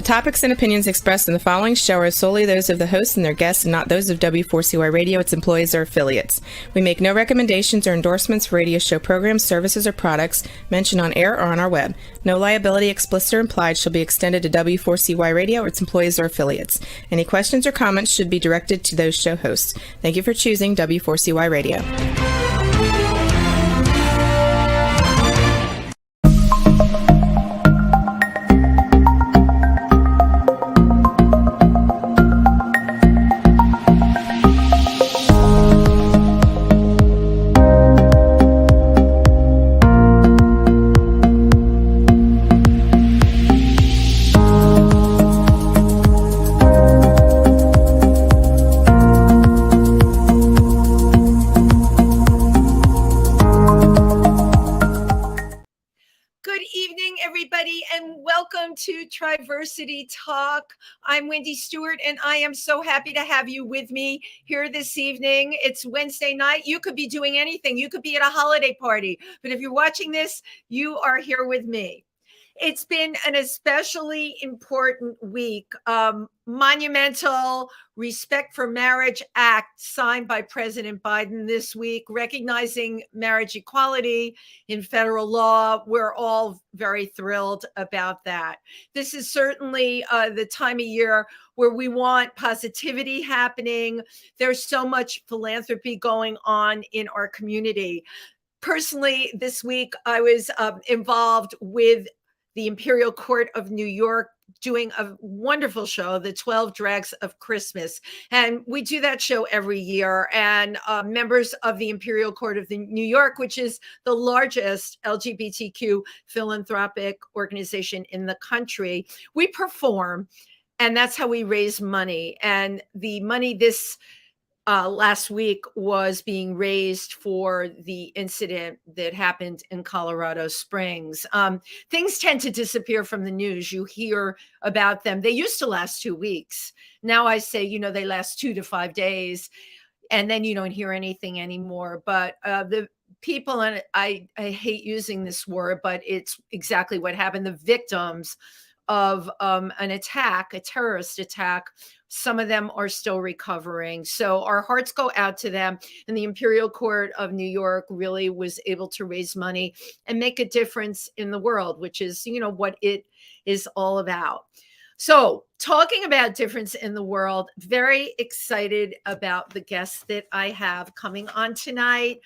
The topics and opinions expressed in the following show are solely those of the hosts and their guests and not those of W4CY Radio, its employees, or affiliates. We make no recommendations or endorsements for radio show programs, services, or products mentioned on air or on our web. No liability, explicit or implied, shall be extended to W4CY Radio or its employees or affiliates. Any questions or comments should be directed to those show hosts. Thank you for choosing W4CY Radio. To Triversity Talk. I'm Wendy Stuart, and I am so happy to have you with me here this evening. It's Wednesday night. You could be doing anything. You could be at a holiday party, but if you're watching this, you are here with me. It's been an especially important week. Monumental Respect for Marriage Act signed by President Biden this week, recognizing marriage equality in federal law. We're all very thrilled about that. This is certainly the time of year where we want positivity happening. There's so much philanthropy going on in our community. Personally, this week, I was involved with the Imperial Court of New York doing a wonderful show, The 12 Drags of Christmas. And we do that show every year. And members of the Imperial Court of New York, which is the largest LGBTQ philanthropic organization in the country, we perform. And that's how we raise money. And the money this last week was being raised for the incident that happened in Colorado Springs. Things tend to disappear from the news. You hear about them. They used to last 2 weeks. Now I say, they last 2 to 5 days, and then you don't hear anything anymore. But the people, and I hate using this word, but it's exactly what happened. The victims of an attack, a terrorist attack, some of them are still recovering. So our hearts go out to them. And the Imperial Court of New York really was able to raise money and make a difference in the world, which is, what it is all about. So talking about difference in the world, very excited about the guest that I have coming on tonight.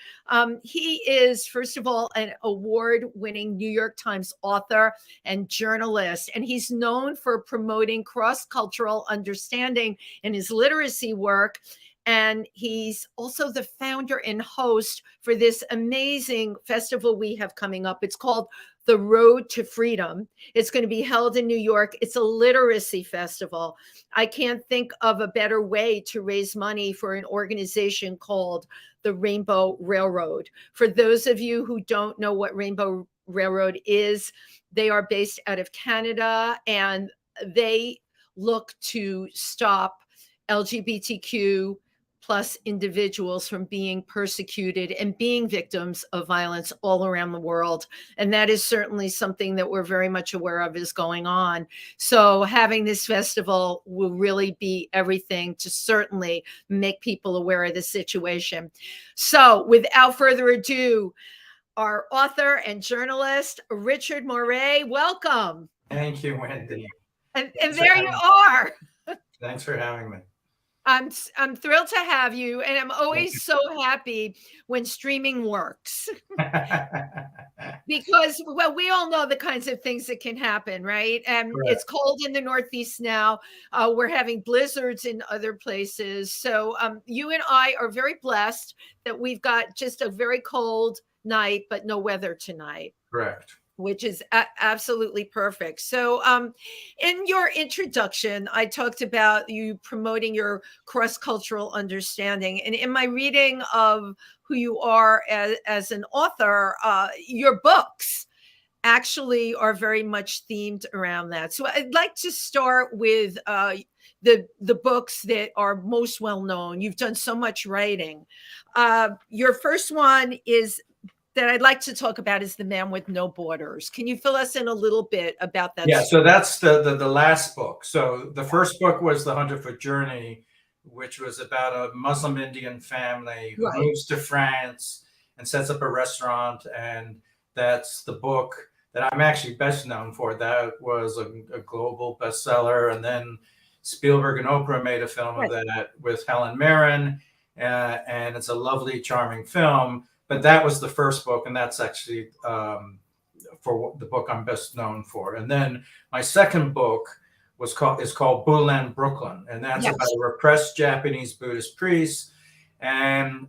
He is, first of all, an award-winning New York Times author and journalist, and he's known for promoting cross-cultural understanding in his literacy work. And he's also the founder and host for this amazing festival we have coming up. It's called The Road to Freedom. It's going to be held in New York. It's a literacy festival. I can't think of a better way to raise money for an organization called the Rainbow Railroad. For those of you who don't know what Rainbow Railroad is, they are based out of Canada, and they look to stop LGBTQ plus individuals from being persecuted and being victims of violence all around the world. And that is certainly something that we're very much aware of is going on. So having this festival will really be everything to certainly make people aware of the situation. So without further ado, our author and journalist, Richard Morais, welcome. Thank you, Wendy. And there you are. Thanks for having me. I'm thrilled to have you, and I'm always so happy when streaming works because, well, we all know the kinds of things that can happen, right? And Correct. It's cold in the Northeast now. We're having blizzards in other places. So you and I are very blessed that we've got just a very cold night, but no weather tonight. Correct. Which is absolutely perfect. So in your introduction, I talked about you promoting your cross-cultural understanding. And in my reading of who you are as an author, your books actually are very much themed around that. So I'd like to start with the books that are most well known. You've done so much writing. Your first one is that I'd like to talk about is The Man with No Borders. Can you fill us in a little bit about that Yeah, story? so that's the last book. So the first book was The 100-Foot Journey, which was about a Muslim Indian family who Right. moves to France and sets up a restaurant. And that's the book that I'm actually best known for. That was a global bestseller. And then Spielberg and Oprah made a film of Right. that with Helen Mirren. And it's a lovely, charming film. But that was the first book. And that's actually for the book I'm best known for. And then my second book is called Bulan Brooklyn, and that's Yes. about a repressed Japanese Buddhist priest, and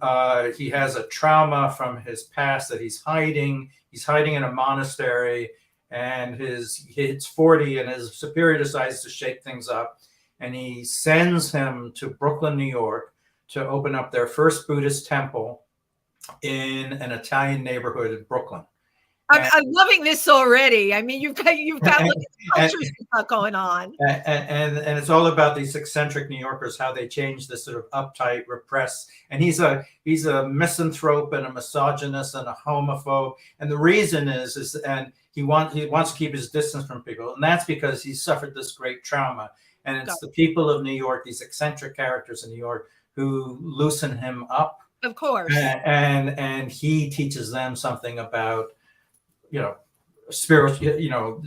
he has a trauma from his past that he's hiding. He's hiding in a monastery, and he hits 40, and his superior decides to shake things up, and he sends him to Brooklyn, New York, to open up their first Buddhist temple in an Italian neighborhood in Brooklyn. I'm loving this already. I mean, you've got look at the And- culture stuff going on. and it's all about these eccentric New Yorkers, how they change this sort of uptight, repressed. And he's a misanthrope and a misogynist and a homophobe. And the reason is and he wants to keep his distance from people, and that's because he suffered this great trauma. And it's the people of New York, these eccentric characters in New York, who loosen him up. Of course. And he teaches them something about, spiritual,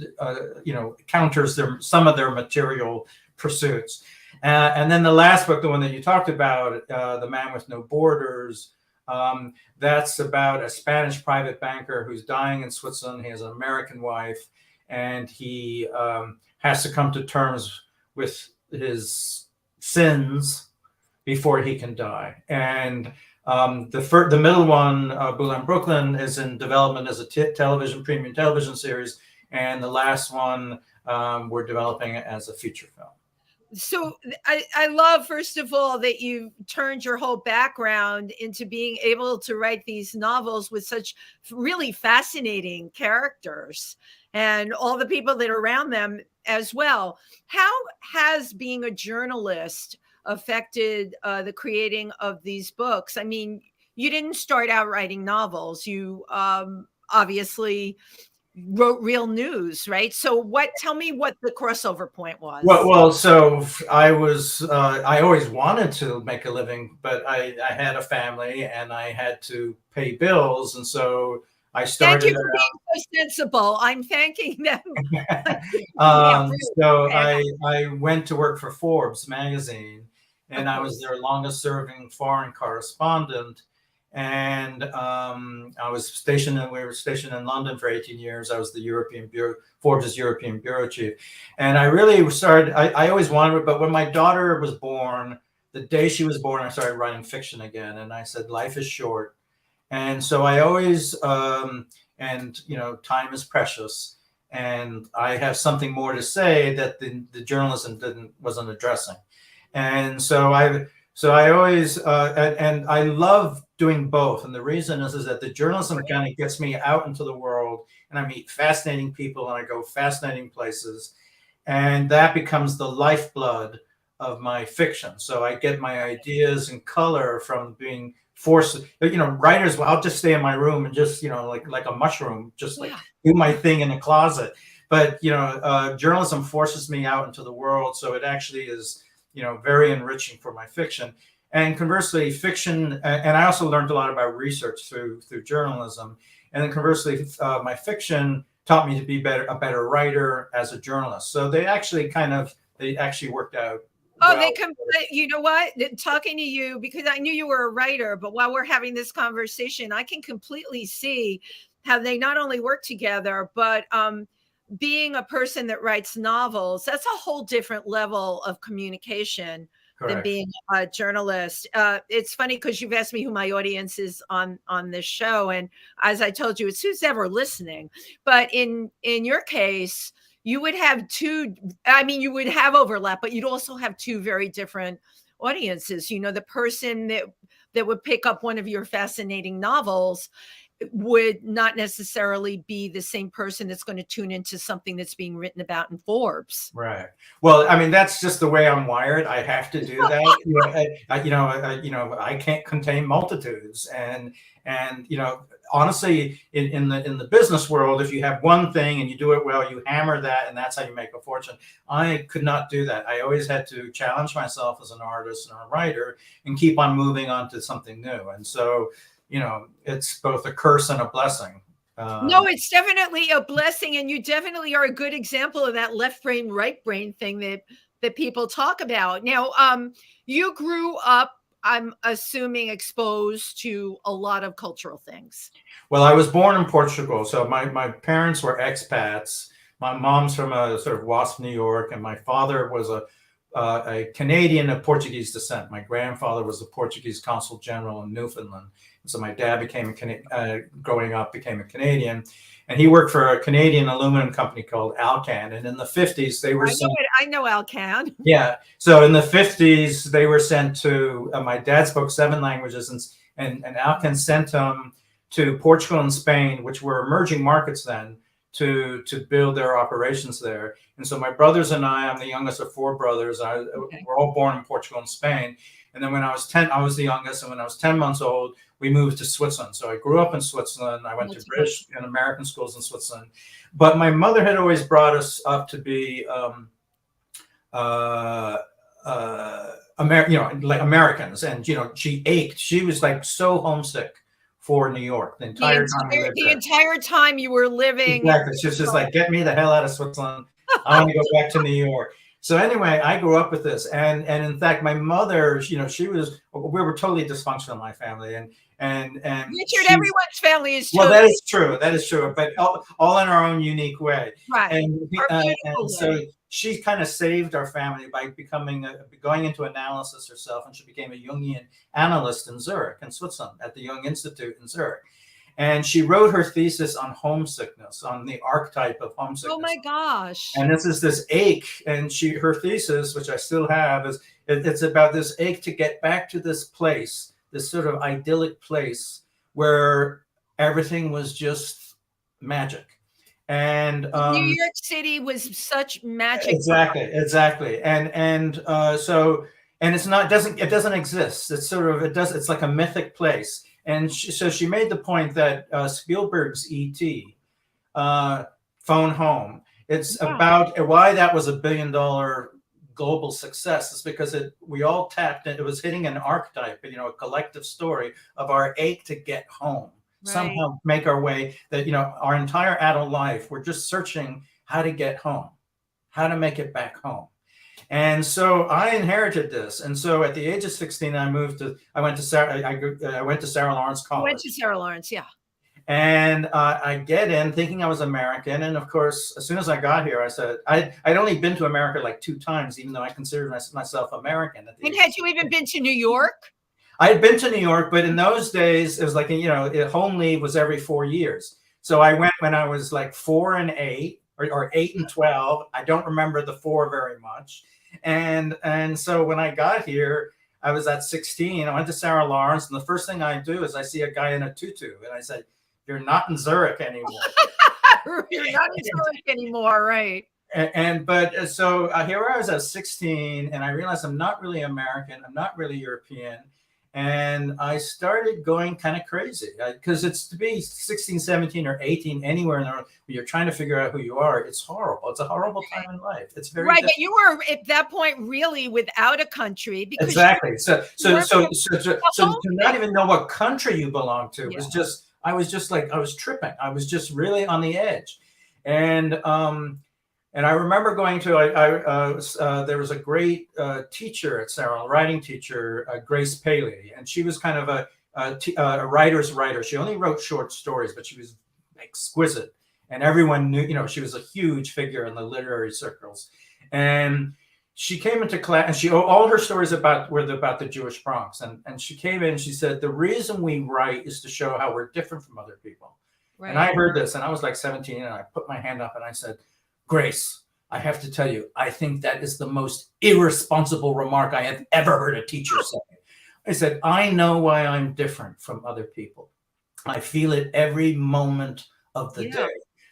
counters some of their material pursuits. And then the last book, the one that you talked about, The Man with No Borders, that's about a Spanish private banker who's dying in Switzerland. He has an American wife, and he has to come to terms with his sins before he can die. And the middle one, Bulan Brooklyn, is in development as a premium television series, and the last one we're developing it as a feature film. So I love, first of all, that you turned your whole background into being able to write these novels with such really fascinating characters and all the people that are around them as well. How has being a journalist affected the creating of these books? I mean, you didn't start out writing novels. You obviously wrote real news, right? So tell me what the crossover point was. Well, so I always wanted to make a living, but I had a family and I had to pay bills. And so I started. Thank you for being so sensible. I'm thanking them. So I went to work for Forbes magazine, and I was their longest serving foreign correspondent. And we were stationed in London for 18 years. I was the Forbes' European bureau chief. And I really started, I always wanted, but when my daughter was born, the day she was born, I started writing fiction again. And I said, life is short. And so I always, time is precious. And I have something more to say that the journalism wasn't addressing. And so I always, and I love doing both. And the reason is that the journalism kind of gets me out into the world, and I meet fascinating people and I go fascinating places. And that becomes the lifeblood of my fiction. So I get my ideas and color from being forced, writers, well, I'll just stay in my room and just, like a mushroom, just like do my thing in the closet. But, journalism forces me out into the world. So it actually is, very enriching for my fiction. And conversely, fiction, and I also learned a lot about research through journalism. And then conversely, my fiction taught me to be a better writer as a journalist. So they actually worked out. Oh, you know what? Talking to you, because I knew you were a writer, but while we're having this conversation, I can completely see how they not only work together, but being a person that writes novels, that's a whole different level of communication. Correct. Than being a journalist. It's funny because you've asked me who my audience is on this show. And as I told you, it's who's ever listening. But in your case, you would have you would have overlap, but you'd also have two very different audiences. The person that would pick up one of your fascinating novels would not necessarily be the same person that's going to tune into something that's being written about in Forbes. Right. Well, I mean, that's just the way I'm wired. I have to do that. I can't contain multitudes, and honestly, in the business world, if you have one thing and you do it well, you hammer that, and that's how you make a fortune. I could not do that. I always had to challenge myself as an artist and a writer and keep on moving on to something new. And so, it's both a curse and a blessing. No, it's definitely a blessing, and you definitely are a good example of that left brain, right brain thing that people talk about. Now, you grew up, I'm assuming, exposed to a lot of cultural things. Well, I was born in Portugal, so my parents were expats. My mom's from a sort of Wasp, New York, and my father was a Canadian of Portuguese descent. My grandfather was the Portuguese consul general in Newfoundland. So my dad growing up, became a Canadian, and he worked for a Canadian aluminum company called Alcan. And in the 50s, they were I know Alcan. Yeah. So in the 50s, they were sent to, my dad spoke 7 languages, and Alcan sent them to Portugal and Spain, which were emerging markets then, to build their operations there. And so my brothers and I'm the youngest of 4 brothers. We're all born in Portugal and Spain. And then when I was 10, I was the youngest. And when I was 10 months old, we moved to Switzerland. So I grew up in Switzerland. I went to British and American schools in Switzerland. But my mother had always brought us up to be, like Americans. And, she ached. She was like so homesick for New York the entire time you were living. Exactly. She was just like, get me the hell out of Switzerland. I want to go back to New York. So anyway, I grew up with this, and in fact, my mother, we were totally dysfunctional in my family, and Richard, everyone's family is. Well, that is true. That is true, but all in our own unique way. Right. And so she kind of saved our family by going into analysis herself, and she became a Jungian analyst in Zurich, in Switzerland, at the Jung Institute in Zurich. And she wrote her thesis on homesickness, on the archetype of homesickness. Oh my gosh! And this ache, and her thesis, which I still have, it's about this ache to get back to this place, this sort of idyllic place where everything was just magic. And New York City was such magic. Exactly. And it doesn't exist. It's like a mythic place. And so she made the point that Spielberg's E.T., Phone Home, it's about why that was $1 billion global success. Is because we all tapped it. It was hitting an archetype, a collective story of our ache to get home. Right. Somehow make our way, that our entire adult life, we're just searching how to get home, how to make it back home. And so I inherited this. And so at the age of 16, I went to Sarah Lawrence College. Went to Sarah Lawrence, yeah. And I get in thinking I was American. And of course, as soon as I got here, I said, I'd only been to America like 2 times, even though I considered myself American. And had you even been to New York? I had been to New York, but in those days, it was like, home leave was every 4 years. So I went when I was like 4 and 8, or 8 and 12. I don't remember the 4 very much. And so when I got here, I was at 16. I went to Sarah Lawrence, and the first thing I do is I see a guy in a tutu, and I said, "You're not in Zurich anymore." You're not in Zurich anymore, right? So here I was at 16, and I realized I'm not really American. I'm not really European. And I started going kind of crazy, because it's to be 16, 17, or 18 anywhere in the world where you're trying to figure out who you are. It's horrible. It's a horrible time in life. It's very right. But you were at that point really without a country. Because exactly. So to not even know what country you belong to was just. I was just like, I was tripping. I was just really on the edge, and I remember going to, there was a great teacher at Sarah, a writing teacher, Grace Paley, and she was kind of a writer's writer. She only wrote short stories, but she was exquisite. And everyone knew, she was a huge figure in the literary circles. And she came into class, and all her stories were about the Jewish Bronx. And she came in and she said, the reason we write is to show how we're different from other people. Right. And I heard this, and I was like 17, and I put my hand up and I said, Grace, I have to tell you, I think that is the most irresponsible remark I have ever heard a teacher say. I said, I know why I'm different from other people. I feel it every moment of the Yeah. day.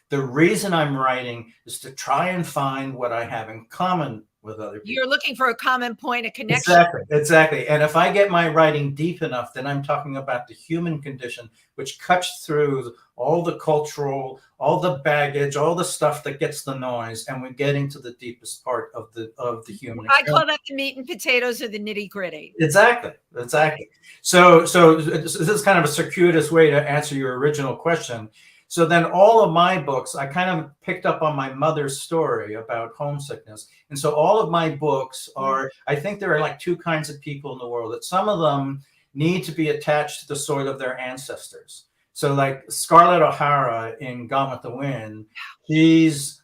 The reason I'm writing is to try and find what I have in common with other people. You're looking for a common point of connection. Exactly, exactly. And if I get my writing deep enough, then I'm talking about the human condition, which cuts through all the cultural, all the baggage, all the stuff that gets the noise, and we're getting to the deepest part of the human I experience. call that the meat and potatoes or the nitty gritty. Exactly, exactly. So this is kind of a circuitous way to answer your original question. So then all of my books, I kind of picked up on my mother's story about homesickness. And so all of my books are, I think there are like two kinds of people in the world, that some of them need to be attached to the soil of their ancestors. So like Scarlett O'Hara in Gone with the Wind, she's,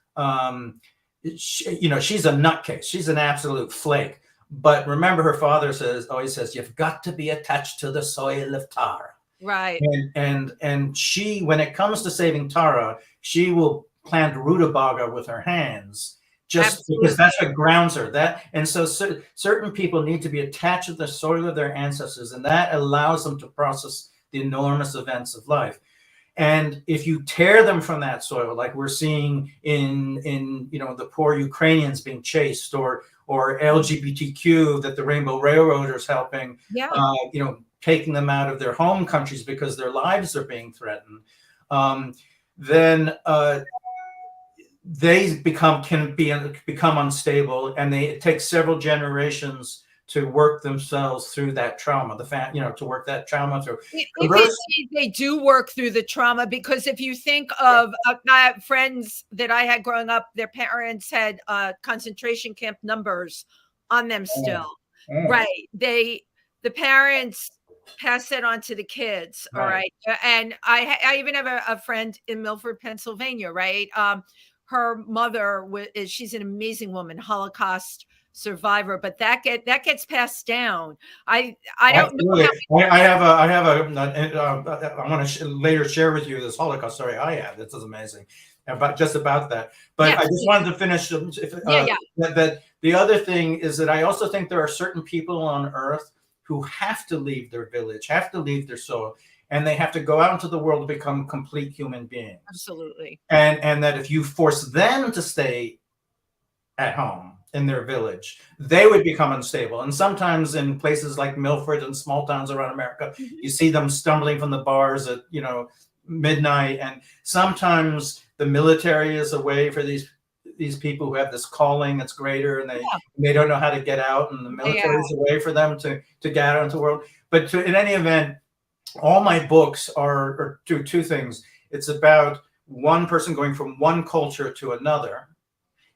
she's a nutcase. She's an absolute flake. But remember, her father always says, you've got to be attached to the soil of Tara. Right. And she, when it comes to saving Tara, she will plant rutabaga with her hands, just Absolutely. because that's what grounds her. And so certain people need to be attached to the soil of their ancestors, and that allows them to process the enormous events of life. And if you tear them from that soil, like we're seeing in the poor Ukrainians being chased, or LGBTQ that the Rainbow Railroad is helping, taking them out of their home countries because their lives are being threatened, then they become unstable, and it takes several generations to work themselves through that trauma. To work that trauma through. They do work through the trauma, because if you think of friends that I had growing up, their parents had concentration camp numbers on them still. Right? The parents pass that on to the kids. All right. And I even have a friend in Milford, Pennsylvania, right? Her mother she's an amazing woman, Holocaust survivor, but that gets passed down. I don't know. I want to later share with you this Holocaust story I have. This is amazing about that. But I just wanted to finish. That the other thing is that I also think there are certain people on Earth who have to leave their village, have to leave their soil, and they have to go out into the world to become complete human beings. Absolutely. And that if you force them to stay at home in their village, they would become unstable. And sometimes in places like Milford and small towns around America, you see them stumbling from the bars at midnight. And sometimes the military is a way for these people who have this calling that's greater, and they don't know how to get out, and the military is a way for them to get out into the world. But in any event, all my books are two things. It's about one person going from one culture to another.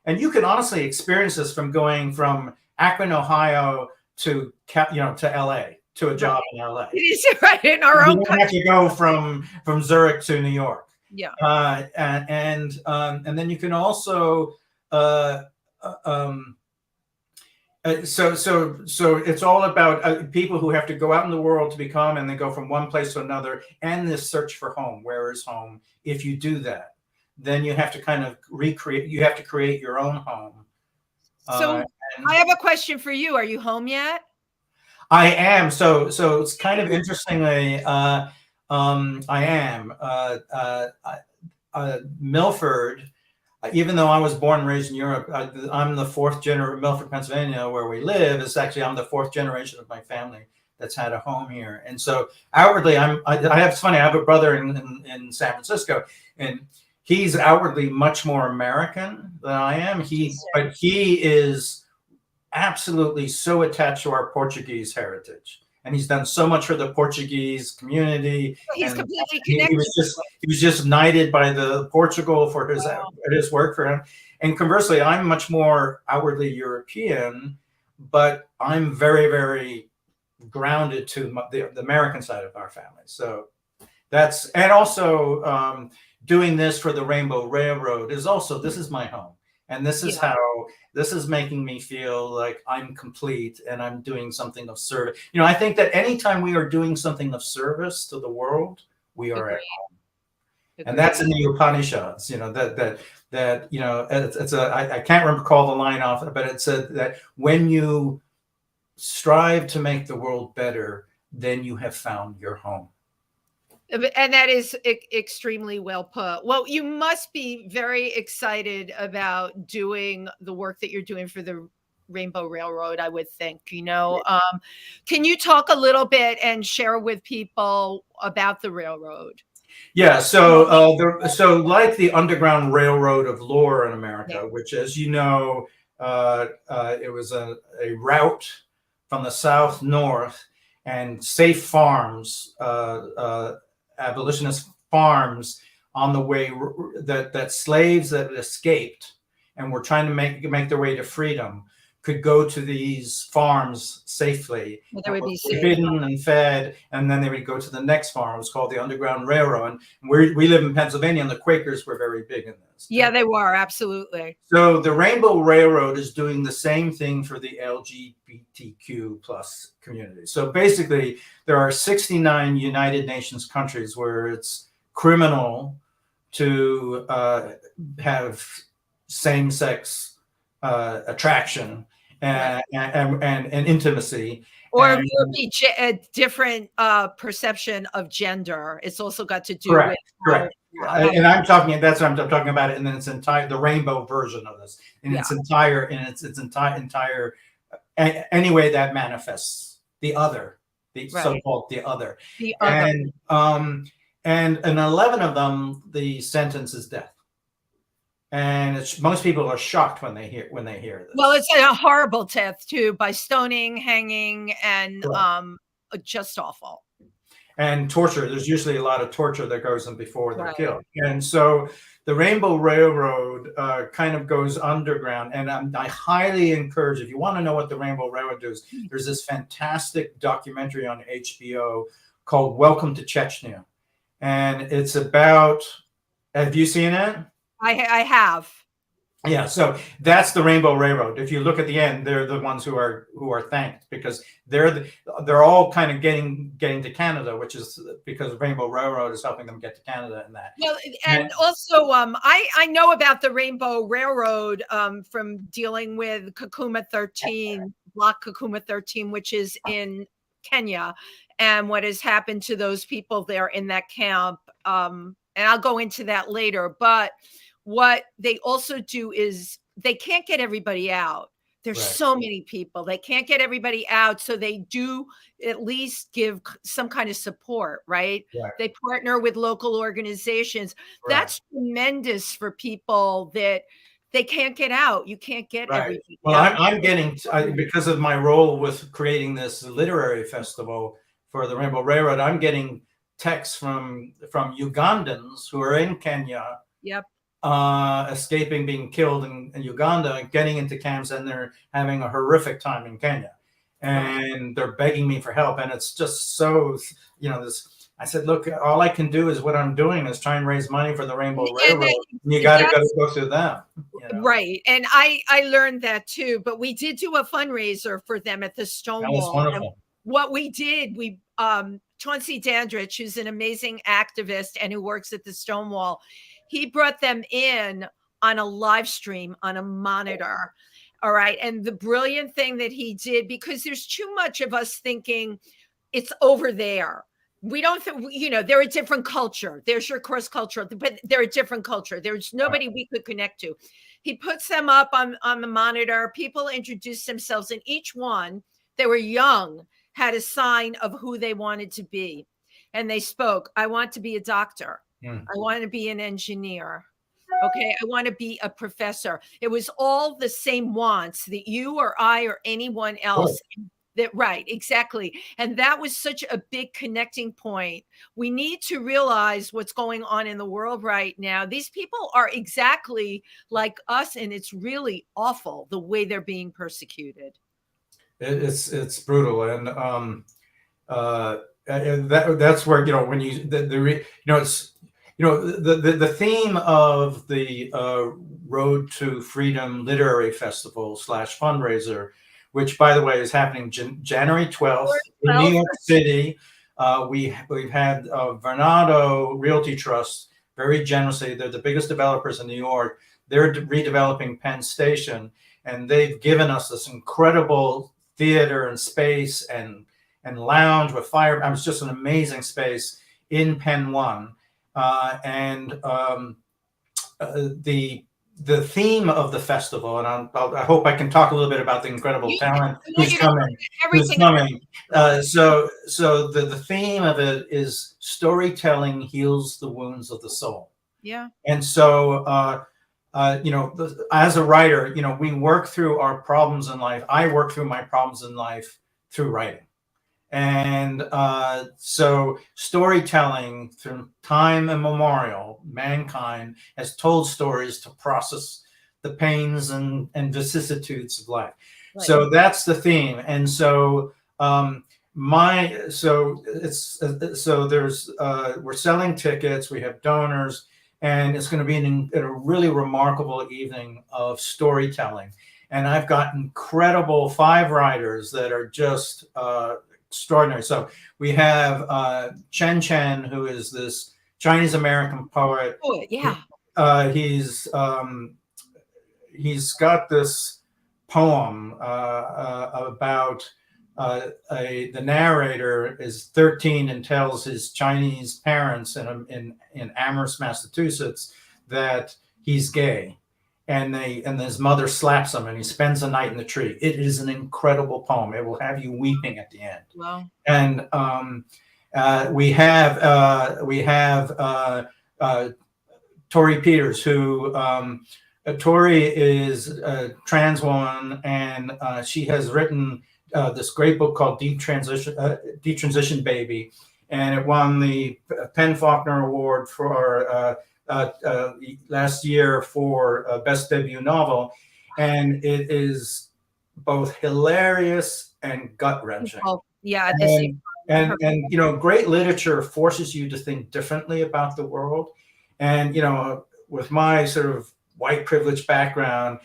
And you can honestly experience this from going from Akron, Ohio to LA, to a job in LA. It is right in our own country. You have to go from Zurich to New York. Yeah. And then you can also so it's all about people who have to go out in the world to become, and they go from one place to another, and this search for home. Where is home? If you do that, then you have to kind of you have to create your own home. So I have a question for you. Are you home yet? I am. So it's kind of interestingly, I am. Milford, even though I was born and raised in Europe, I'm the fourth generation. Milford, Pennsylvania, where we live, is actually, I'm the fourth generation of my family that's had a home here. And so outwardly, it's funny, I have a brother in San Francisco, and he's outwardly much more American than I am. But he is absolutely so attached to our Portuguese heritage, and he's done so much for the Portuguese community. He's completely connected. He was just knighted by the Portugal for his work for him. And conversely, I'm much more outwardly European, but I'm very, very grounded to the American side of our family. So that's, and also doing this for the Rainbow Railroad is also, this is my home. And this is this is making me feel like I'm complete and I'm doing something of service. I think that anytime we are doing something of service to the world, we are at home. And that's in the Upanishads, I can't recall the line off, but it said that when you strive to make the world better, then you have found your home. And that is extremely well put. Well, you must be very excited about doing the work that you're doing for the Rainbow Railroad, I would think, can you talk a little bit and share with people about the railroad? Yeah, so like the Underground Railroad of lore in America, Yeah. which, as you know, it was a route from the south north, and safe farms, abolitionist farms on the way, that slaves that escaped and were trying to make their way to freedom could go to these farms safely. There would be safe. Hidden and fed, and then they would go to the next farm. It was called the Underground Railroad. And we live in Pennsylvania, and the Quakers were very big in this. Yeah, they were, absolutely. So the Rainbow Railroad is doing the same thing for the LGBTQ plus community. So basically, there are 69 United Nations countries where it's criminal to have same-sex attraction and intimacy, or be a different perception of gender. It's also got to do with and I'm talking. That's what I'm talking about. And then its entire, the rainbow version of this, its entire any way that manifests the other, the so-called the other, and in 11 of them, the sentence is death. And most people are shocked when they hear this. Well, it's a horrible death too, by stoning, hanging, and just awful. And torture. There's usually a lot of torture that goes in before they're killed. And so the Rainbow Railroad kind of goes underground. And I highly encourage, if you want to know what the Rainbow Railroad does, there's this fantastic documentary on HBO called Welcome to Chechnya. And it's about, have you seen it? I have. Yeah, so that's the Rainbow Railroad. If you look at the end, they're the ones who are thanked, because they're all kind of getting to Canada, which is because Rainbow Railroad is helping them get to Canada and that. Well, and also I know about the Rainbow Railroad from dealing with Kakuma 13, Block Kakuma 13, which is in Kenya, and what has happened to those people there in that camp. And I'll go into that later, but what they also do is they can't get everybody out. There's so many people. They can't get everybody out. So they do at least give some kind of support, right? They partner with local organizations. That's tremendous for people that they can't get out. You can't get everything out. Well, I'm getting, because of my role with creating this literary festival for the Rainbow Railroad, I'm getting texts from Ugandans who are in Kenya. Escaping being killed in Uganda, getting into camps, and they're having a horrific time in Kenya, and they're begging me for help. And it's just so, this. I said, look, all I can do is what I'm doing is try and raise money for the Rainbow Railroad. And you got to go through them, right? And I learned that too. But we did do a fundraiser for them at the Stonewall. That was wonderful. And what we did, Chauncey Dandridge, who's an amazing activist and who works at the Stonewall, he brought them in on a live stream on a monitor. All right. And the brilliant thing that he did, because there's too much of us thinking it's over there. We don't, they're a different culture. There's your cross culture, but they're a different culture. There's nobody we could connect to. He puts them up on the monitor. People introduce themselves, and each one, they were young, had a sign of who they wanted to be. And they spoke, I want to be a doctor. I want to be an engineer. Okay. I want to be a professor. It was all the same wants that you or I or anyone else exactly. And that was such a big connecting point. We need to realize what's going on in the world right now. These people are exactly like us, and it's really awful the way they're being persecuted. It's brutal. And that's where, when it's, the theme of the Road to Freedom Literary Festival / fundraiser, which, by the way, is happening January 12th in New York City. We've had Vernado Realty Trust very generously. They're the biggest developers in New York. They're redeveloping Penn Station, and they've given us this incredible theater and space and lounge with fire. It was just an amazing space in Pen 1. And the theme of the festival, and I hope I can talk a little bit about the incredible talent who's coming. So the theme of it is storytelling heals the wounds of the soul. Yeah. And so, as a writer, we work through our problems in life. I work through my problems in life through writing. And so storytelling through time immemorial, mankind has told stories to process the pains and vicissitudes of life. Right. So that's the theme. And so we're selling tickets, we have donors, and it's going to be a really remarkable evening of storytelling. And I've got incredible 5 writers that are just extraordinary. So we have Chen Chen, who is this Chinese American poet. Oh, yeah. He's got this poem about the narrator is 13 and tells his Chinese parents in Amherst, Massachusetts, that he's gay. And his mother slaps him, and he spends the night in the tree. It is an incredible poem. It will have you weeping at the end. Wow. And we have Tori Peters, who Tori is a trans woman, and she has written this great book called Deep Transition Baby, and it won the Penn Faulkner Award for last year for Best Debut Novel, and it is both hilarious and gut-wrenching. Oh, yeah, and great literature forces you to think differently about the world. And with my sort of white privilege background,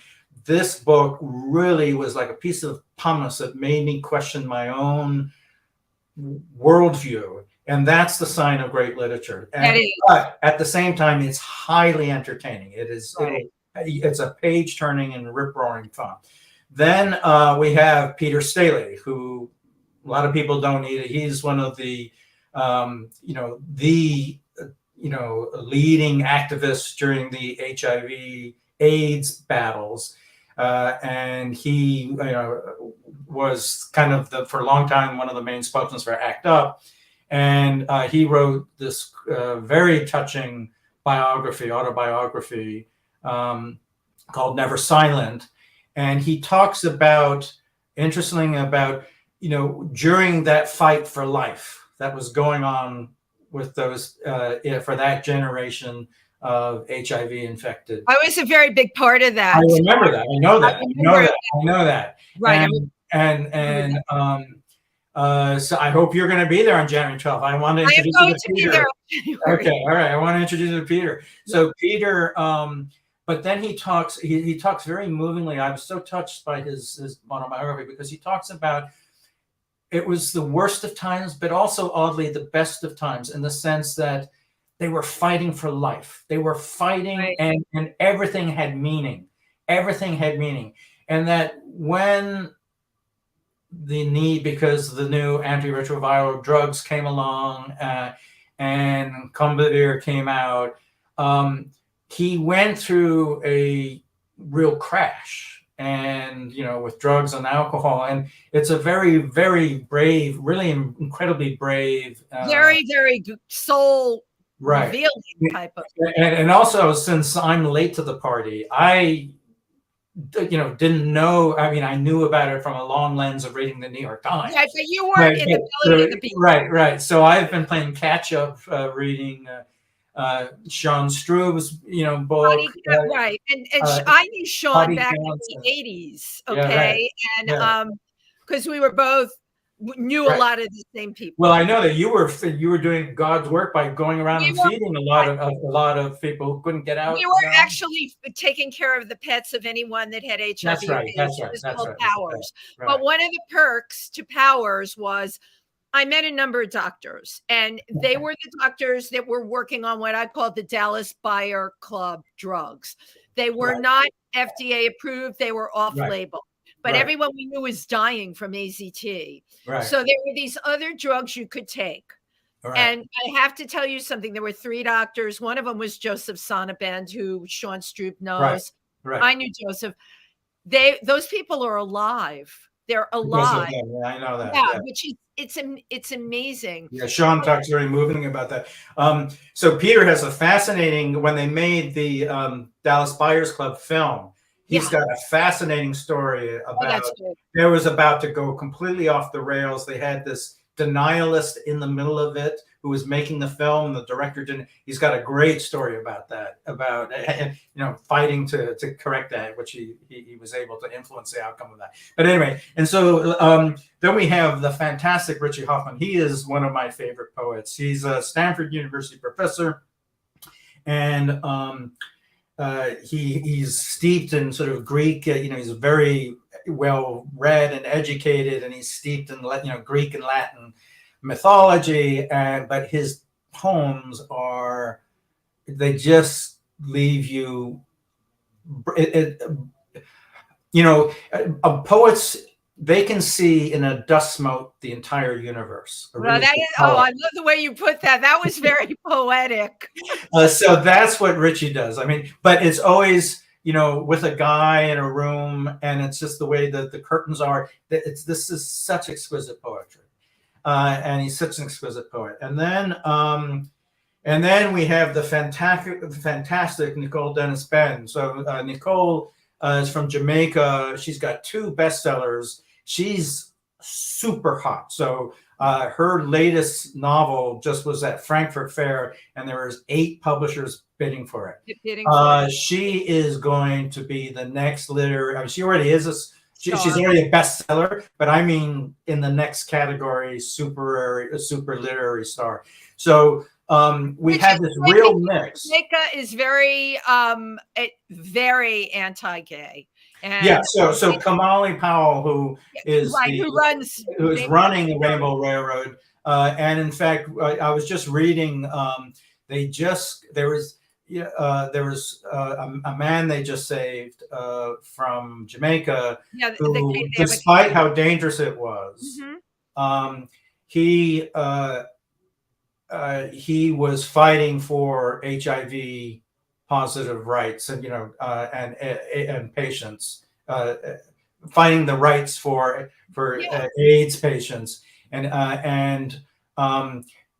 this book really was like a piece of pumice that made me question my own worldview. And that's the sign of great literature. But at the same time, it's highly entertaining. It is. Right. It's a page-turning and rip-roaring fun. Then we have Peter Staley, who a lot of people don't need it. He's one of the, leading activists during the HIV/AIDS battles. And he was kind of for a long time one of the main spokesmen for ACT UP. And he wrote this very touching autobiography called Never Silent. And he talks interestingly about, during that fight for life that was going on with those, for that generation of HIV infected. I was a very big part of that. I remember that. I know that. Right. So I hope you're going to be there on January 12th. I want to introduce you to Peter. Okay, all right. I want to introduce you to Peter. So Peter, but then he talks very movingly. I was so touched by his autobiography because he talks about it was the worst of times, but also oddly the best of times, in the sense that they were fighting for life. They were fighting, right. and everything had meaning. Everything had meaning. And that when the need, because the new antiretroviral drugs came along and Combivir came out, he went through a real crash, and with drugs and alcohol. And it's a very, very brave, really incredibly brave, very, very soul right revealing type of. And also, since I'm late to the party, I didn't know. I mean, I knew about it from a long lens of reading the New York Times. Right, but you weren't in the belly of the beast. Right. So I've been playing catch up, reading Sean Struve's, book. Right, and I knew Sean back in the 80s. Okay, yeah, right. And because we were both knew a lot of the same people. Well, I know that you were doing God's work by going around and feeding a lot of people who couldn't get out. We were actually taking care of the pets of anyone that had HIV. That's right. It was called Powers. Right. But one of the perks to Powers was I met a number of doctors, and they were the doctors that were working on what I call the Dallas Buyer Club drugs. They were not FDA approved. They were off label. But everyone we knew was dying from AZT. Right. So there were these other drugs you could take All right. And I have to tell you something. There were 3 doctors. One of them was Joseph Sonnabend, who Sean Stroop knows. Right. I knew Joseph. Those people are alive. They're alive. Yeah, I know that. Yeah, which it's amazing. Yeah, Sean talks very moving about that. So Peter has a fascinating, when they made the Dallas Buyers Club film, he's got a fascinating story about, it was about to go completely off the rails. They had this denialist in the middle of it who was making the film. The director didn't. He's got a great story about that, about fighting to correct that, which he was able to influence the outcome of that. But anyway, and so then we have the fantastic Richie Hoffman. He is one of my favorite poets. He's a Stanford University professor, and he's steeped in sort of Greek. He's very well read and educated, and he's steeped in Greek and Latin mythology. But his poems they just leave you. Poets, they can see in a dust mote the entire universe. Well, I love the way you put that. That was very poetic. So that's what Richie does. I mean, but it's always, with a guy in a room, and it's just the way that the curtains are. This is such exquisite poetry, and he's such an exquisite poet. And then we have the fantastic Nicole Dennis Benn. So Nicole is from Jamaica. She's got 2 bestsellers. She's super hot. So her latest novel just was at Frankfurt Fair, and there was 8 publishers bidding for it. She is going to be the next literary. I mean, she already is she's already a bestseller, but I mean, in the next category, super literary star. So we have this real mix. Jamaica is very anti-gay. And so Kamali Powell, who is running Rainbow Railroad, and in fact, I was just reading. There was a man they just saved from Jamaica, who, despite how dangerous it was, he was fighting for HIV positive rights, and and patients, fighting the rights for AIDS patients, and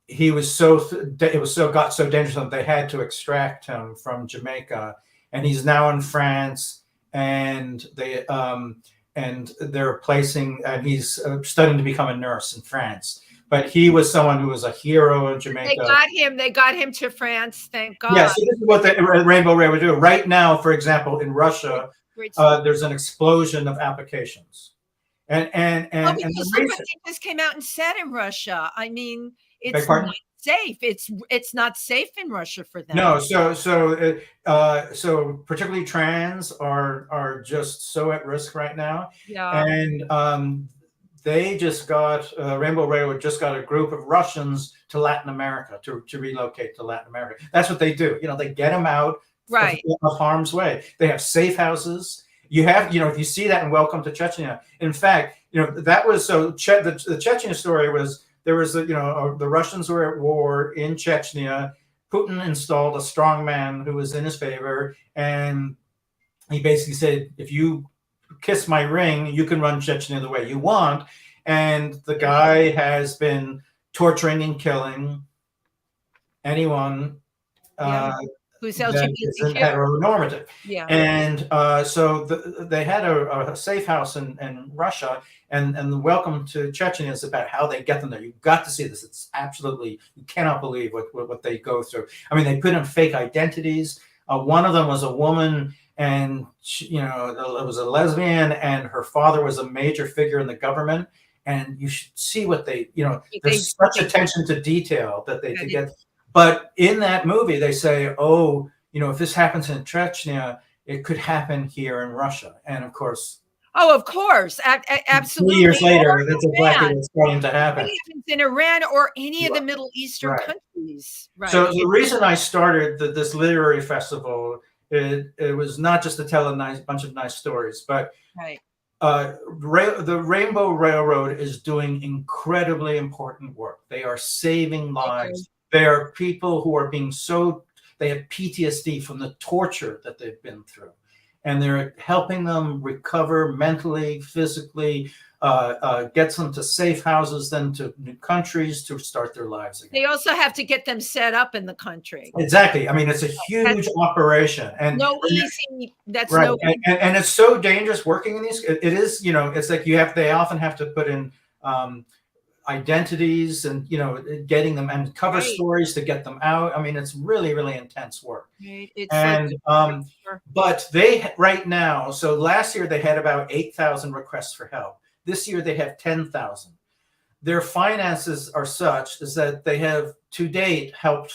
he was got so dangerous that they had to extract him from Jamaica, and he's now in France, and they're placing, and he's studying to become a nurse in France. But he was someone who was a hero in Jamaica. They got him to France, thank God. Yeah, so this is what the Rainbow Railroad do. Right now, for example, in Russia, there's an explosion of applications. And the reason this came out and said in Russia. I mean, it's not safe. It's not safe in Russia for them. No, so particularly trans are just so at risk right now. Yeah. And they just got Rainbow Railroad just got a group of Russians to Latin America to relocate to Latin America. That's what they do. They get them out of harm's way. They have safe houses. You have, if you see that in Welcome to Chechnya. In fact, that was the Chechnya story was there was the Russians were at war in Chechnya. Putin installed a strong man who was in his favor, and he basically said, if you kiss my ring, you can run Chechnya the way you want. And the guy has been torturing and killing anyone who's that isn't heteronormative. Yeah. And so they had a safe house in Russia, and the Welcome to Chechnya is about how they get them there. You've got to see this. It's absolutely, you cannot believe what they go through. I mean, they put in fake identities. One of them was a woman, and it was a lesbian, and her father was a major figure in the government. And you should see what there's such attention to detail that they get. But in that movie, they say, if this happens in Chechnya, it could happen here in Russia. And of course. Oh, of course. Absolutely. 3 years later, that's exactly what's going to happen. It happens in Iran or any of the Middle Eastern countries. Right. So the reason I started this literary festival, it was not just to tell a bunch of nice stories, but the Rainbow Railroad is doing incredibly important work. They are saving lives. They are people who are being they have PTSD from the torture that they've been through. And they're helping them recover mentally, physically, gets them to safe houses, then to new countries to start their lives again. They also have to get them set up in the country. Exactly. I mean, it's a huge operation, and no easy. That's right. no. And it's so dangerous working in these. It is, it's like they often have to put in identities and getting them and cover stories to get them out. I mean, it's really, really intense work. Right. It's and but they right now, so last year they had about 8,000 requests for help. This year they have 10,000. Their finances are such is that they have to date helped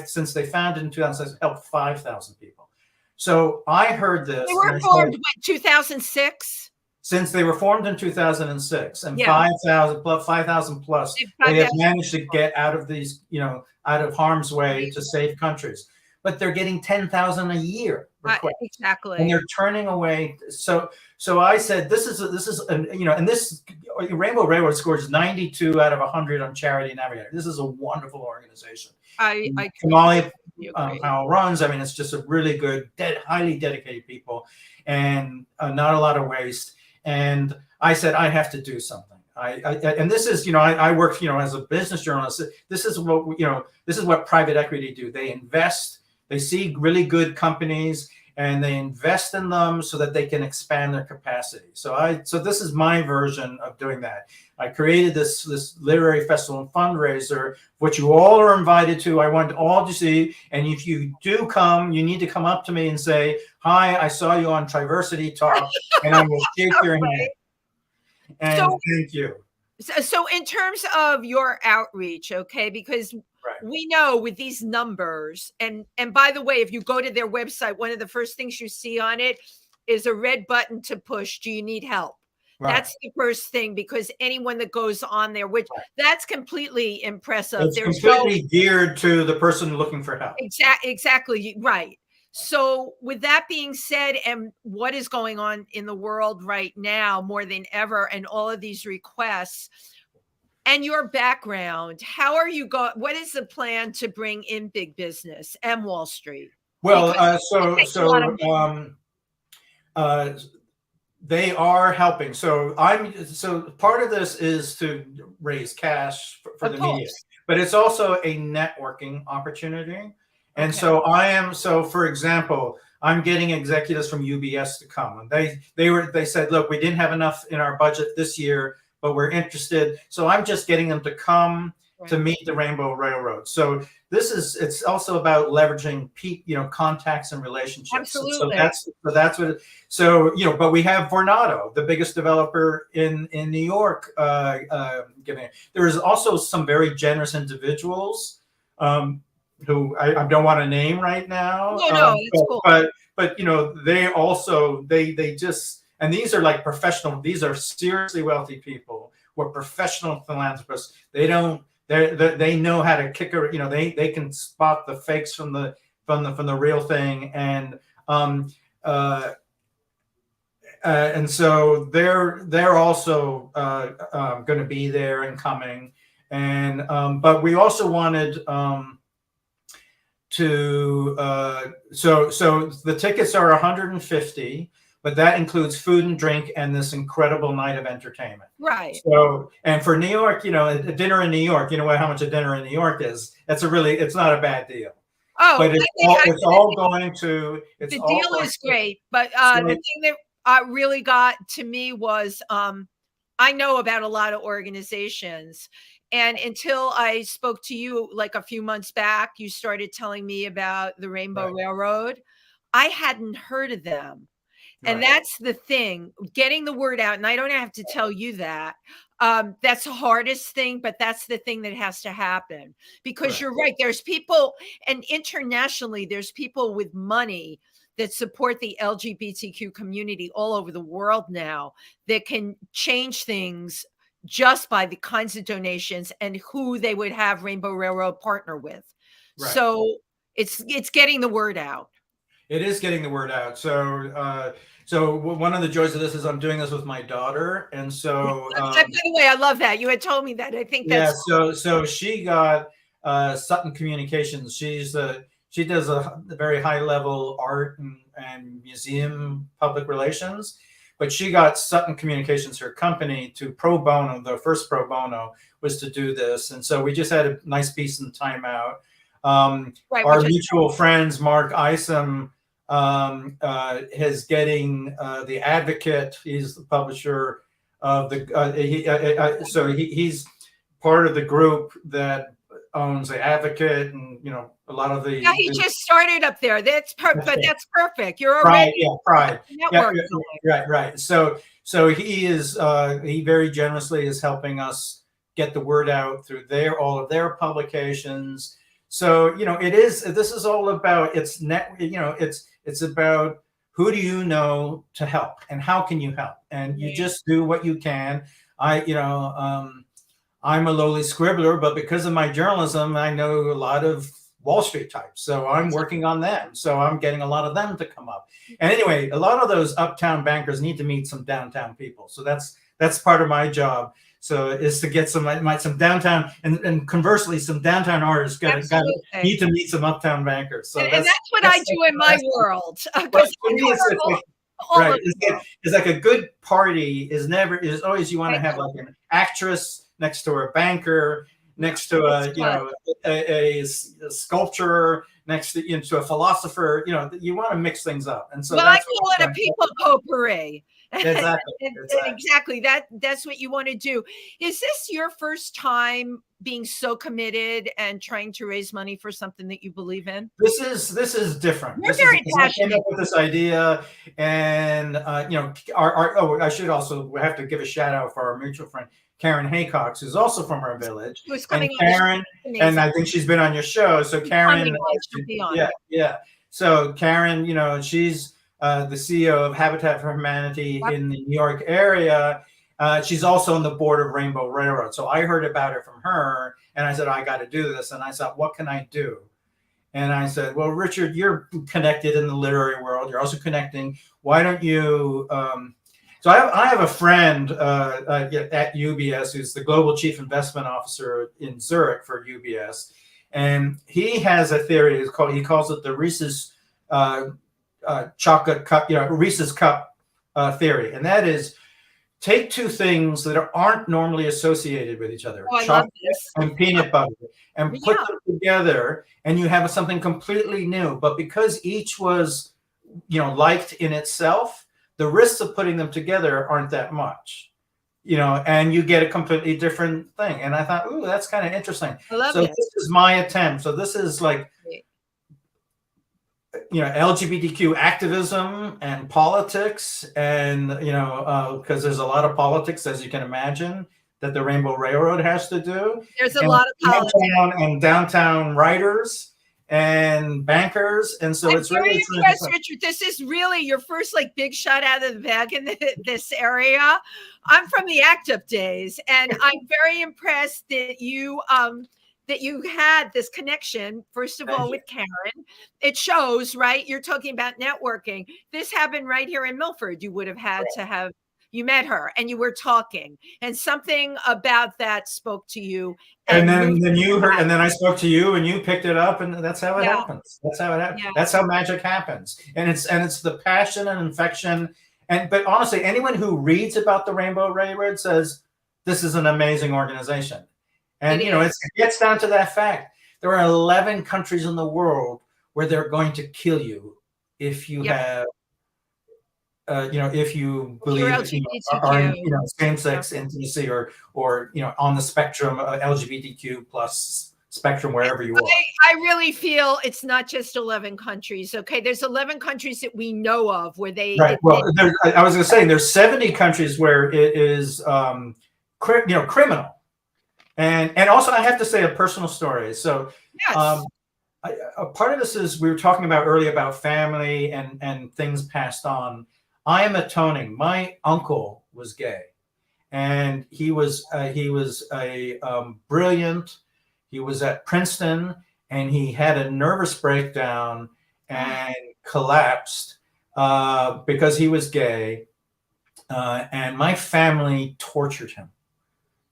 since they founded in 2006, helped 5,000 people. So I heard this. They were formed in 2006. Since they were formed in 2006, and 5,000 plus, they have managed to get out of these, out of harm's way to safe countries. But they're getting 10,000 a year requests. Exactly, and they're turning away. So I said, this is and this Rainbow Railroad scores 92 out of 100 on Charity Navigator. This is a wonderful organization. Kamali Powell runs. I mean, it's just a really good, highly dedicated people, and not a lot of waste. And I said, I have to do something. And this is, I work, as a business journalist. This is what private equity do. They invest. They see really good companies and they invest in them so that they can expand their capacity. So this is my version of doing that. I created this literary festival and fundraiser, which you all are invited to. I want all to see. And if you do come, you need to come up to me and say, hi, I saw you on Triversity Talk, and I will shake your hand. And thank you. So in terms of your outreach, okay, because we know with these numbers, and by the way, if you go to their website, one of the first things you see on it is a red button to push. Do you need help? Right. That's the first thing, because anyone that goes on there, which that's completely impressive. It's completely geared to the person looking for help. Exactly. Right. So with that being said, and what is going on in the world right now more than ever, and all of these requests and your background, how are you going? What is the plan to bring in big business and Wall Street? Well, they are helping. So part of this is to raise cash for the media, but it's also a networking opportunity. And so for example, I'm getting executives from UBS to come, and they said, look, we didn't have enough in our budget this year, but we're interested. So I'm just getting them to come to meet the Rainbow Railroad. So it's also about leveraging contacts and relationships. Absolutely. So that's what. But we have Vornado, the biggest developer in New York, giving. There is also some very generous individuals who I don't want to name right now. No, it's cool. But they also they just. And these are like professional. These are seriously wealthy people who are professional philanthropists. They know how to kick a. They can spot the fakes from the real thing, and so they're also going to be there and coming, and but we also wanted to so the tickets are 150. But that includes food and drink and this incredible night of entertainment. Right. So, and for New York, a dinner in New York, how much a dinner in New York is. It's not a bad deal. Oh, but it's all going to. The deal is great, but the thing that really got to me was I know about a lot of organizations, and until I spoke to you like a few months back, you started telling me about the Rainbow Railroad. I hadn't heard of them. And that's the thing, getting the word out. And I don't have to tell you that. That's the hardest thing, but that's the thing that has to happen, because you're right. There's people, and internationally, there's people with money that support the LGBTQ community all over the world now that can change things just by the kinds of donations and who they would have Rainbow Railroad partner with. So it's getting the word out. It is getting the word out. So one of the joys of this is I'm doing this with my daughter, and so By the way, I love that you had told me that. I think yeah. that's So she got Sutton Communications. She does a very high level art and museum public relations, but she got Sutton Communications, her company, to pro bono. The first pro bono was to do this, and so we just had a nice piece in Time Out. right. Our mutual friends, Mark Isom, is getting The Advocate. He's the publisher of the. So he's part of the group that owns The Advocate, and a lot of the. Yeah, he just started up there. That's perfect. But that's perfect. You're Pride, already Pride. network. Right. So he very generously is helping us get the word out through all of their publications. So this is all about it's about who do you know to help and how can you help, and you just do what you can. I'm a lowly scribbler, but because of my journalism, I know a lot of Wall Street types. So I'm working on them. So I'm getting a lot of them to come up. And anyway, a lot of those uptown bankers need to meet some downtown people. So that's part of my job. So is to get some downtown, and conversely, some downtown artists need to meet some uptown bankers. So that's what I do in my world. It's like a good party is always you want to have like an actress next to a banker, next to a sculptor, next to a philosopher. You want to mix things up, and so I call it a people potpourri. Exactly. Exactly. That's what you want to do. Is this your first time being so committed and trying to raise money for something that you believe in? This is different. You're very passionate. I came up with this idea, and I should also have to give a shout out for our mutual friend Karen Haycox, who's also from our village. Who's coming and Karen, and I think she's been on your show. So Karen, yeah. So Karen, she's the CEO of Habitat for Humanity in the New York area. She's also on the board of Rainbow Railroad. So I heard about it from her, and I said, I got to do this. And I thought, what can I do? And I said, well, Richard, you're connected in the literary world. You're also connecting. Why don't you? So I have a friend at UBS who's the global chief investment officer in Zurich for UBS, and he has a theory. He calls it the Reese's chocolate cup, Reese's cup theory, and that is take two things that aren't normally associated with each other, chocolate and peanut butter, and put them together, and you have something completely new. But because each was, liked in itself, the risks of putting them together aren't that much, and you get a completely different thing. And I thought, ooh, that's kind of interesting. This is my attempt. So this is like, LGBTQ activism and politics, and because there's a lot of politics, as you can imagine, that the Rainbow Railroad has to do. There's a lot of politics and downtown writers and bankers, and so it's really impressed, Richard. This is really your first big shot out of the bag in this area. I'm from the ACT UP days, and I'm very impressed that you had this connection, first of all, with Karen. It shows, right? You're talking about networking. This happened right here in Milford. You would have had to have, you met her and you were talking, and something about that spoke to you. And then you heard, and then I spoke to you and you picked it up, and that's how it happens. That's how it happens. Yeah. That's how magic happens. And it's the passion and infection. But honestly, anyone who reads about the Rainbow Railroad says, this is an amazing organization. And, it gets down to that fact. There are 11 countries in the world where they're going to kill you if you have, if you believe same-sex intimacy or on the spectrum, LGBTQ plus spectrum, wherever you are. I really feel it's not just 11 countries. Okay, there's 11 countries that we know of where they. Right. I was going to say there's 70 countries where it is, criminal. And also, I have to say a personal story. So, a part of this is we were talking about earlier about family and things passed on. I am atoning. My uncle was gay, and he was a brilliant. He was at Princeton, and he had a nervous breakdown and collapsed because he was gay, and my family tortured him.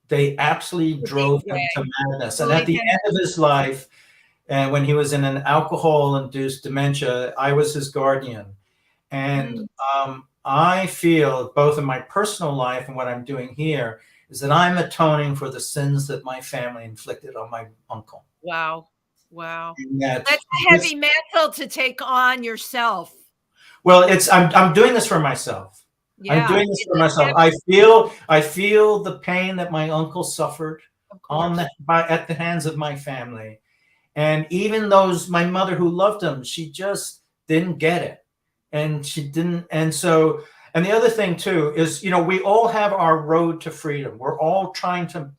They absolutely drove him to madness. And at the end of his life, and when he was in an alcohol-induced dementia, I was his guardian. And I feel, both in my personal life and what I'm doing here, is that I'm atoning for the sins that my family inflicted on my uncle. Wow. Wow. That's a heavy mantle to take on yourself. Well, I'm doing this for myself. Yeah, I'm doing this for myself. I feel the pain that my uncle suffered at the hands of my family. And even my mother who loved him, she just didn't get it. And she didn't. And so, and the other thing too is, we all have our road to freedom. We're all trying to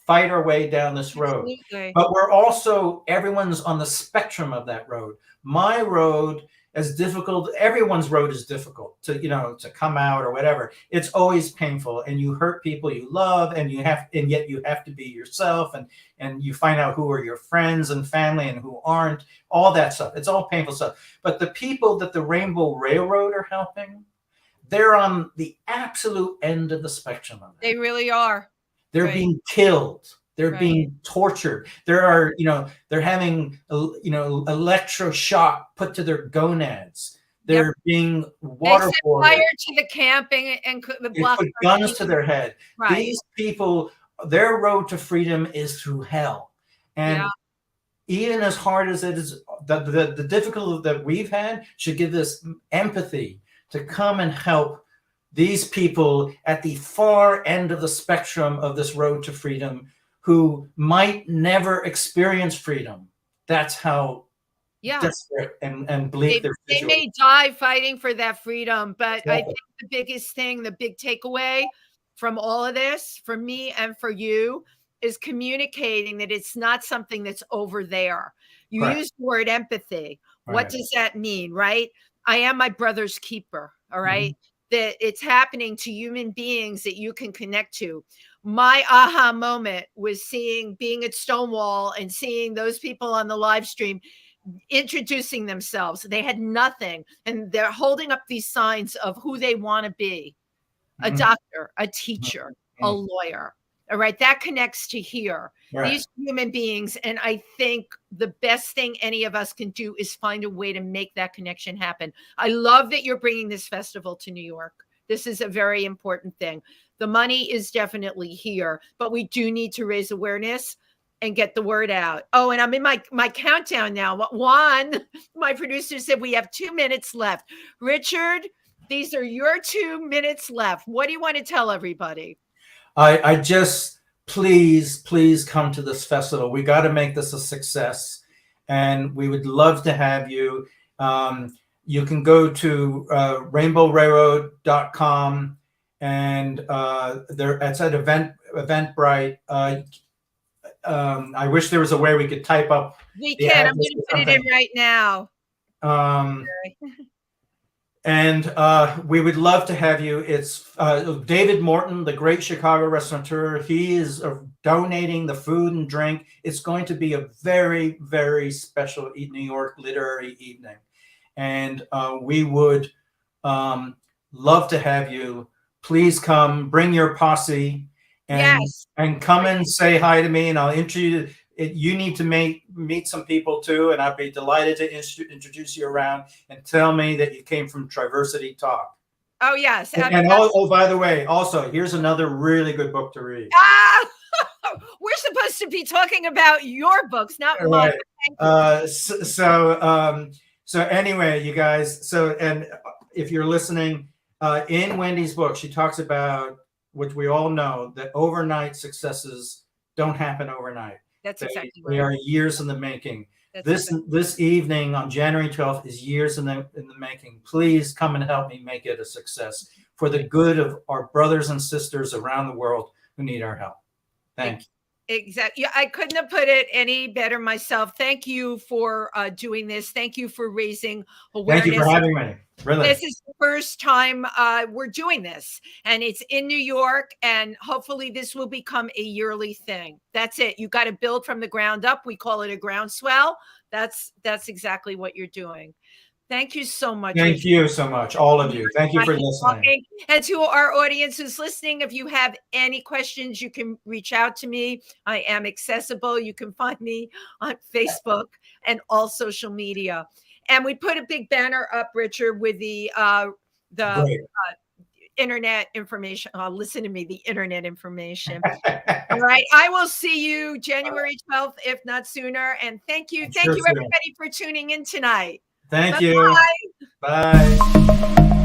fight our way down this road. Absolutely. But we're also, everyone's on the spectrum of that road. My road, as difficult, everyone's road is difficult to come out or whatever. It's always painful, and you hurt people you love, and yet you have to be yourself, and you find out who are your friends and family and who aren't, all that stuff. It's all painful stuff. But the people that the Rainbow Railroad are helping, they're on the absolute end of the spectrum of it. They really are. They're being killed. They're being tortured. They're having, electroshock put to their gonads. They're being waterboarded. They set fire to the camping and the block. Put guns to their head. Right. These people, their road to freedom is through hell. And even as hard as it is, the difficulty that we've had should give us empathy to come and help these people at the far end of the spectrum of this road to freedom, who might never experience freedom. That's how desperate and bleak they may die fighting for that freedom. But I think the biggest thing, the big takeaway from all of this, for me and for you, is communicating that it's not something that's over there. You use the word empathy. Right. What does that mean, right? I am my brother's keeper, all right? That it's happening to human beings that you can connect to. My aha moment was being at Stonewall and seeing those people on the live stream introducing themselves. They had nothing, and they're holding up these signs of who they want to be: a doctor, a teacher, a lawyer. All right, that connects to here. Right. These human beings, and I think the best thing any of us can do is find a way to make that connection happen. I love that you're bringing this festival to New York. This is a very important thing. The money is definitely here, but we do need to raise awareness and get the word out. Oh, and I'm in my countdown now. Juan, my producer, said we have 2 minutes left. Richard, these are your 2 minutes left. What do you want to tell everybody? I just, please come to this festival. We got to make this a success, and we would love to have you. You can go to rainbowrailroad.com, and it's at Eventbrite. I wish there was a way we could type up. We can. I'm going to put it in right now. And we would love to have you. It's David Morton, the great Chicago restaurateur. He is donating the food and drink. It's going to be a very, very special New York literary evening. And we would love to have you. Please come, bring your posse, and come and say hi to me, and I'll introduce you. You need to meet some people too, and I'd be delighted to introduce you around, and tell me that you came from Triversity Talk. Oh, yes. And by the way, also, here's another really good book to read. We're supposed to be talking about your books, not mine. Right. So anyway, you guys, and if you're listening, in Wendy's book, she talks about, which we all know, that overnight successes don't happen overnight. That's exactly right. They are years in the making. This evening on January 12th is years in the making. Please come and help me make it a success for the good of our brothers and sisters around the world who need our help. Thank you. Exactly. I couldn't have put it any better myself. Thank you for doing this. Thank you for raising awareness. Thank you for having me. Really. This is the first time we're doing this, and it's in New York, and hopefully this will become a yearly thing. That's it. You got to build from the ground up. We call it a groundswell. That's exactly what you're doing. Thank you so much. Thank you so much, all of you. Thank you for listening. And to our audience who's listening, if you have any questions, you can reach out to me. I am accessible. You can find me on Facebook and all social media. And we put a big banner up, Richard, with the internet information. Listen to me, the internet information. All right. I will see you January 12th, if not sooner. And thank you. Thank you, everybody, for tuning in tonight. Thank Bye-bye. you. Bye.